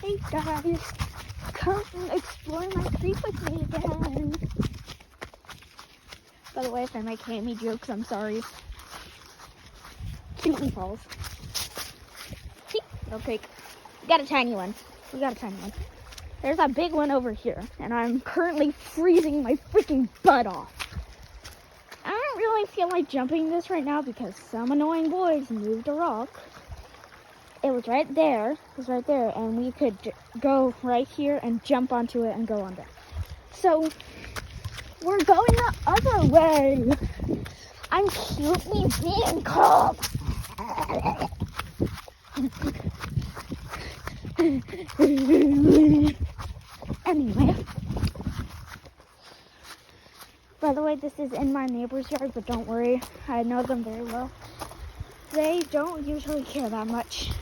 Hey guys, come explore my creek with me again. By the way, if I make hammy jokes, I'm sorry. Cute falls. See? Okay, we got a tiny one. There's a big one over here, and I'm currently freezing my freaking butt off. I don't really feel like jumping this right now because some annoying boys moved a rock. It was right there, and we could go right here and jump onto it and go under. So, we're going the other way. I'm cutely being calm. Anyway. By the way, this is in my neighbor's yard, but don't worry, I know them very well. They don't usually care that much.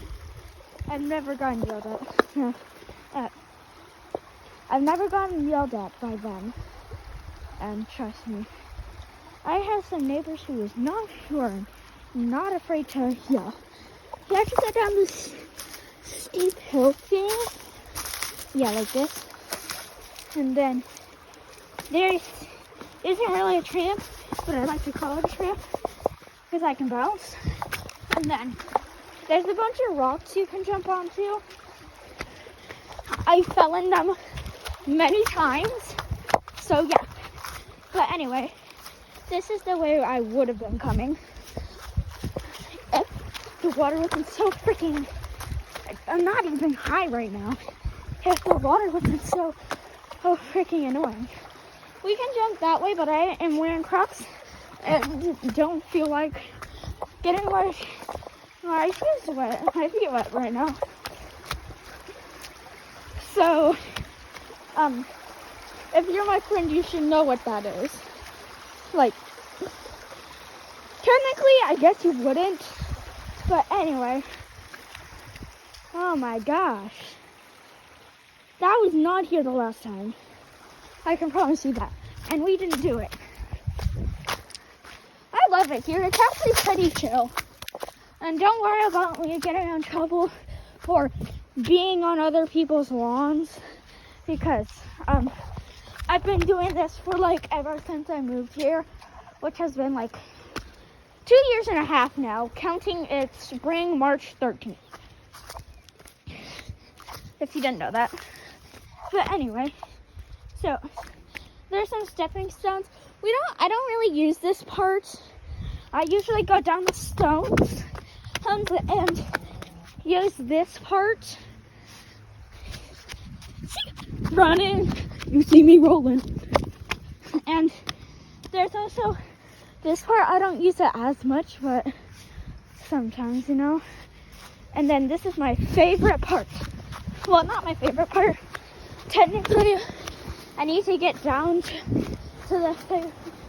I've never gotten yelled at. I've never gotten yelled at by them. And trust me, I have some neighbors who is not afraid to yell. You have to go down this steep hill thing. Yeah, like this. And then there isn't really a tramp, but I like to call it a tramp because I can bounce. And then there's a bunch of rocks you can jump onto. I fell in them many times. So yeah. But anyway, this is the way I would have been coming if the water wasn't so freaking... I'm not even high right now. If the water wasn't so freaking annoying. We can jump that way, but I am wearing Crocs and don't feel like getting my feet wet right now. So, if you're my friend, you should know what that is. Like, technically, I guess you wouldn't. But anyway. Oh my gosh. That was not here the last time. I can promise you that. And we didn't do it. I love it here. It's actually pretty chill. And don't worry about me getting in trouble for being on other people's lawns. Because I've been doing this for like ever since I moved here. Which has been like 2 years and a half now. Counting it's spring, March 13th. If you didn't know that. But anyway. So, there's some stepping stones. I don't really use this part. I usually go down the stones and use this part. See, running. You see me rolling. And there's also this part. I don't use it as much, but sometimes, you know. And then this is my favorite part. Well, not my favorite part. Technically, I need to get down to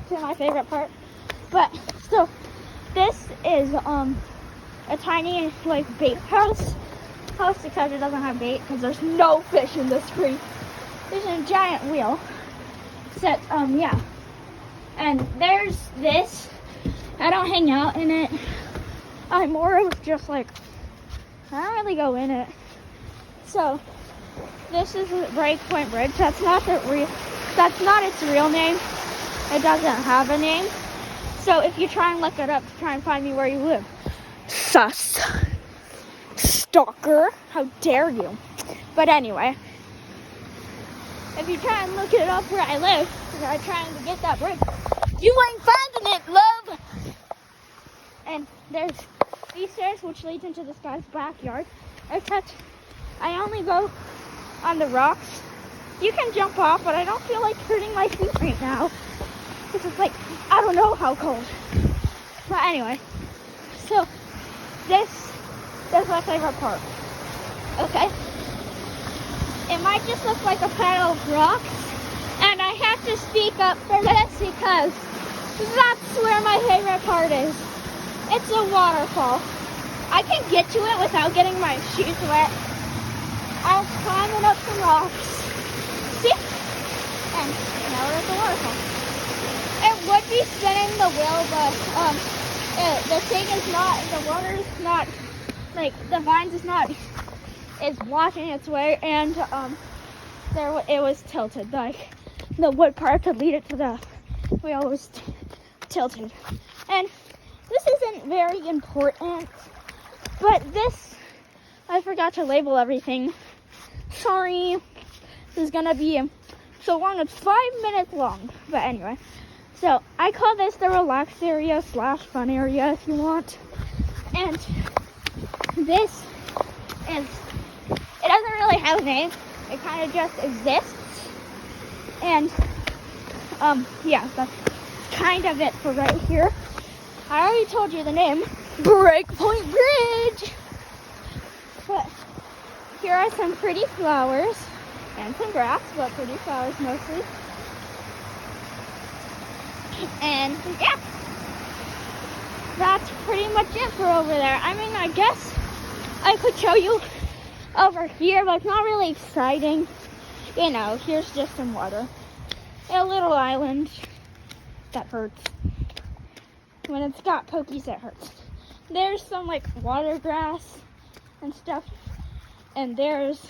my favorite part. But so this is a tiny like bait house except it doesn't have bait because there's no fish in this creek. There's a giant wheel. Except yeah. And there's this. I don't hang out in it. I'm more of just like I don't really go in it. So this is Breakpoint Bridge. That's not its real name. It doesn't have a name. So if you try and look it up to try and find me where you live. Sus. Stalker. How dare you? But anyway. If you try and look it up where I live, and trying to get that bridge, you ain't finding it, love! And there's these stairs which leads into this guy's backyard. Except I only go on the rocks. You can jump off, but I don't feel like hurting my feet right now. Because it's like, I don't know how cold. But anyway, so this is my favorite part. Okay? It might just look like a pile of rocks. And I have to speak up for this because that's where my favorite part is. It's a waterfall. I can get to it without getting my shoes wet. I was climbing up some rocks. See? And now we're at the waterfall. It would be spinning the wheel, but the thing is not, the water is not, like, the vines is not is watching its way, and it was tilted. Like the wood part to lead it to the wheel was tilted. And this isn't very important, but this, I forgot to label everything. Sorry, this is gonna be so long, it's 5 minutes long. But anyway, so I call this the relaxed area / fun area if you want. And this is, it doesn't really have a name, it kind of just exists. And yeah, that's kind of it for right here. I already told you the name, Breakpoint Bridge. But here are some pretty flowers and some grass, but pretty flowers mostly. And yeah, that's pretty much it for over there. I mean, I guess I could show you over here, but it's not really exciting. You know, here's just some water. A little island that hurts. When it's got pokies, it hurts. There's some like water grass and stuff. And there's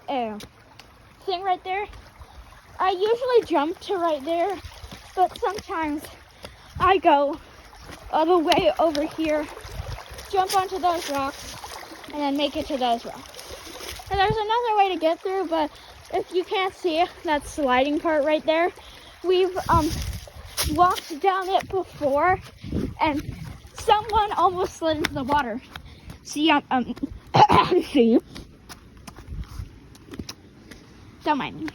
a thing right there. I usually jump to right there, but sometimes I go all the way over here, jump onto those rocks, and then make it to those rocks. And there's another way to get through, but if you can't see that sliding part right there, we've walked down it before, and someone almost slid into the water. See, see. Don't mind me.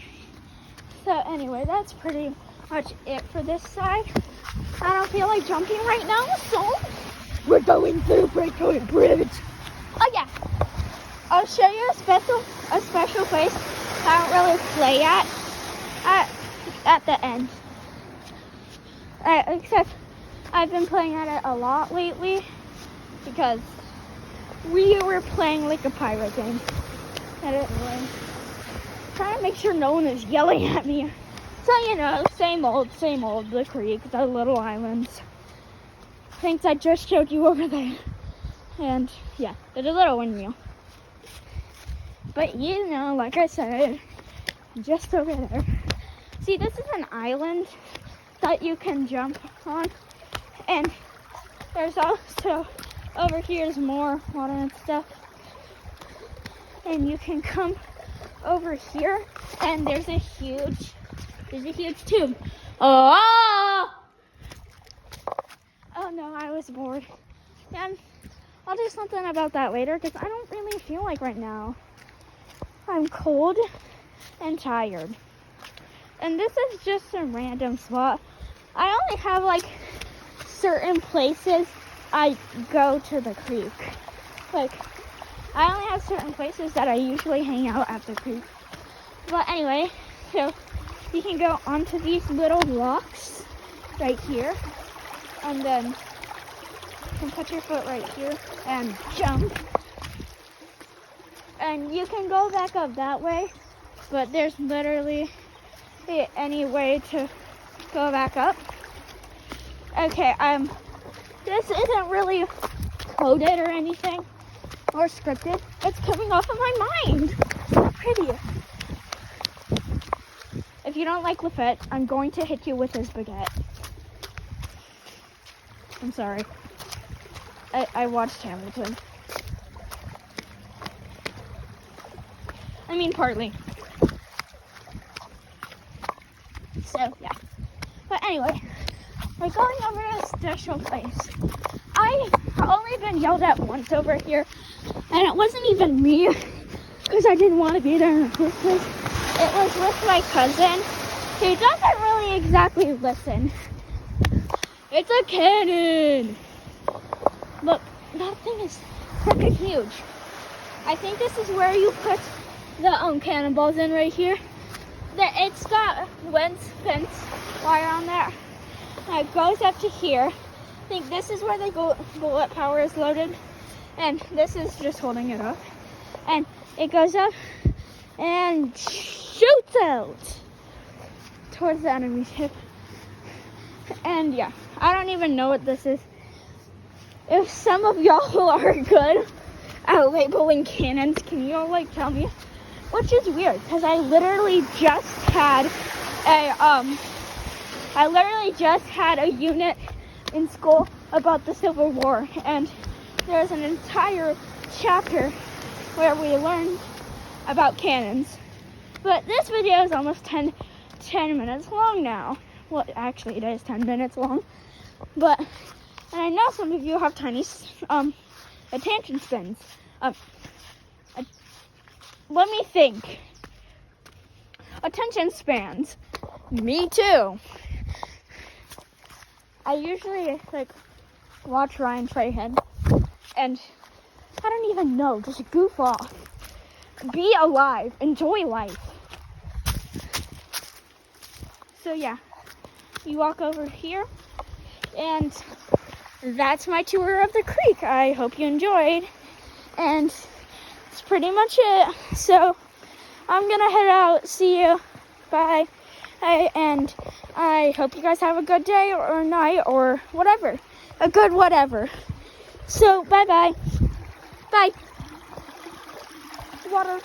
So anyway, that's pretty much it for this side. I don't feel like jumping right now, so we're going through Breakpoint Bridge. Oh yeah, I'll show you a special place I don't really play at the end. Except I've been playing at it a lot lately because we were playing like a pirate game. Anyway, trying to make sure no one is yelling at me. So, you know, same old, the creek, the little islands. Things I just showed you over there. And yeah, there's a little windmill. But you know, like I said, just over there. See, this is an island that you can jump on. And there's also, over here is more water and stuff. And you can come over here, and there's a huge tube. Oh no, I was bored. And I'll do something about that later because I don't really feel like right now. I'm cold and tired. And this is just a random spot. I only have like certain places I go to the creek. Like, I only have certain places that I usually hang out at the creek. But anyway, so you can go onto these little rocks right here. And then you can put your foot right here and jump. And you can go back up that way, but there's literally any way to go back up. Okay, this isn't really coded or anything or scripted. It's coming off of my mind. Pretty. If you don't like Lafette, I'm going to hit you with this baguette. I'm sorry. I watched Hamilton. I mean, partly. So, yeah. But anyway, we're going over to a special place. I've only been yelled at once over here, and it wasn't even me, because I didn't want to be there in the first place. It was with my cousin, who doesn't really exactly listen. It's a cannon! Look, that thing is freaking huge. I think this is where you put the cannonballs in right here. It's got fence wire on there. Now it goes up to here. I think this is where the bullet power is loaded. And this is just holding it up. And it goes up and shoots out towards the enemy ship. And yeah, I don't even know what this is. If some of y'all are good at labeling cannons. Can you all like tell me? Which is weird because I literally just had a unit in school about the Civil War, and there's an entire chapter where we learned about cannons. But this video is almost 10 minutes long now. Well, actually it is 10 minutes long. But, and I know some of you have tiny attention spans. Let me think. Attention spans. Me too. I usually watch Ryan Trahan, and I don't even know, just goof off. Be alive, enjoy life. So yeah, you walk over here, and that's my tour of the creek. I hope you enjoyed, and that's pretty much it. So I'm gonna head out. See you. Bye. And I hope you guys have a good day or night or whatever. A good whatever. So bye-bye. Bye. Water.